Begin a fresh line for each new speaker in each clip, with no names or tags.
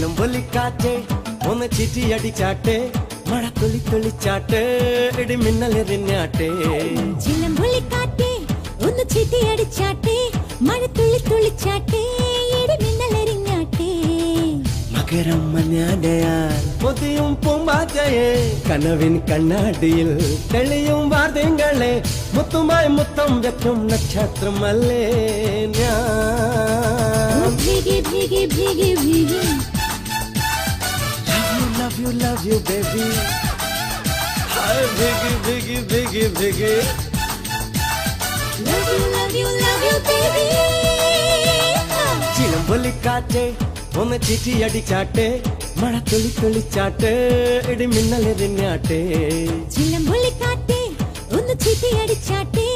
ചിലമ്പൊലിക്കാറ്റേ ഒന്ന് ചിറ്റിയടിച്ചാട്ടെ മഴ തുള്ളി തുള്ളിച്ചാട്ടെ ഇടിമിന്നലെറിഞ്ഞാട്ടെ
ചിലമ്പൊലിക്കാറ്റേ ഒന്ന് ചിറ്റിയടിച്ചാട്ടെ മഴ തുള്ളി തുള്ളിച്ചാട്ടെ ഇടിമിന്നലെറിഞ്ഞാട്ടെ
മകരം മഞ്ഞാടയാൽ പൊതിയും പൂമ്പാറ്റയെ കനവിൻ കണ്ണാടിയിൽ തെളിയും വാർത്തകളെ മുത്തുമായി മുത്തം വെക്കും നക്ഷത്രമല്ലേ ഞാൻ
ഭീഗി ഭീഗി ഭീഗി ഭീഗി
love you baby hi biggie biggie biggie biggie
love you baby
ചിലമ്പൊലിക്കാറ്റേ ഒന്ന് ചിറ്റിയടിച്ചാട്ടെ മഴ തുള്ളി തുള്ളിച്ചാട്ടെ ഇടിമിന്നലെറിഞ്ഞാട്ടെ
ചിലമ്പൊലിക്കാറ്റേ ഒന്ന് ചിറ്റിയടിച്ചാട്ടെ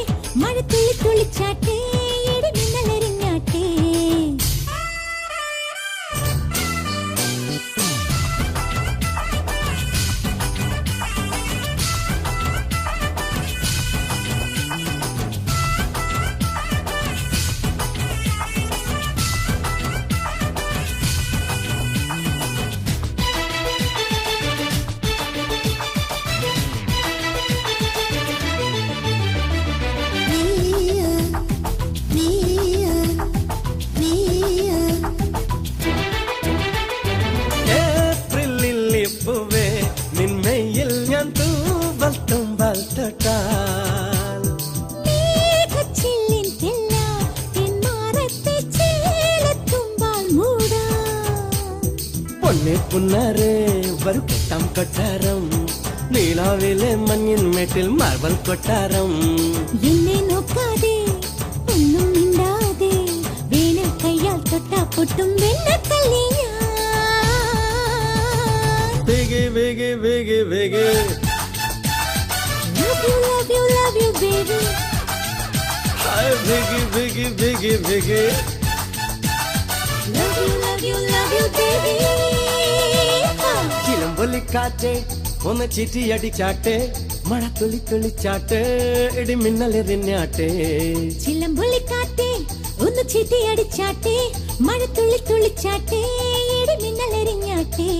മഴ തുള്ളി തുള്ളിച്ചാട്ടെ ഇടിമിന്നലെറിഞ്ഞാട്ടെ
പുന്നരെ വറുക്കെട്ടാം കൊട്ടാരം നീലാവിലെ മഞ്ഞിൻ മേട്ടിൽ മാർബൽ കൊട്ടാരം
എന്നെ നോക്കാതെ ഒന്നും മിണ്ടാതെ വേനൽ കയ്യാൽ തൊട്ടാ പൊട്ടും വെണ്ണക്കല്ലിയാ
ബിഗി ബിഗി ബിഗി ബിഗി
love you baby
hi biggie biggie biggie biggie
love you baby
ചിലമ്പൊലിക്കാറ്റേ ഒന്ന് ചിറ്റിയടിച്ചാട്ടെ മഴ തുള്ളി തുള്ളിച്ചാട്ടെ ഇടിമിന്നലെറിഞ്ഞാട്ടെ
ചിലമ്പൊലിക്കാറ്റേ ഒന്ന് ചിറ്റിയടിച്ചാട്ടെ മഴ തുള്ളി തുള്ളിച്ചാട്ടെ ഇടിമിന്നലെറിഞ്ഞാട്ടെ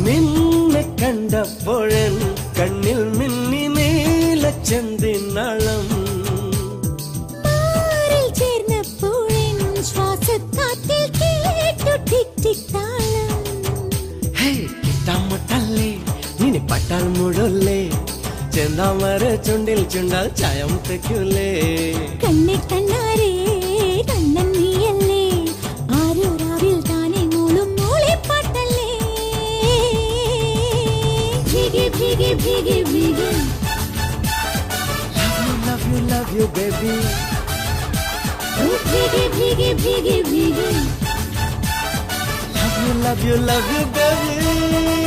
നിന്നെ കണ്ടപ്പോഴൻ കണ്ണിൽ മിന്നി നീലച്ചെന്തിനാളം
ചേർന്നപ്പോഴൻ ശ്വാസക്കാറ്റിൽ കേട്ടു ടിക് ടിക് താളം
കിട്ടാമട്ടല്ലേ നിന്നെ പട്ടാൽ മുടല്ലേ ചെന്താമര ചുണ്ടിൽ ചുണ്ടാൽ ചായം തെക്കൂലേ
കണ്ണെ കണ്ണാരേ കണ്ണൻ നീയല്ലേ ആരോ രാവിൽ താനെ മൂളും മൂളി പാട്ടല്ലേ ഭീഗി ഭീഗി ഭീഗി ഭീഗി
love you baby
ഭീഗി ഭീഗി ഭീഗി ഭീഗി
love you baby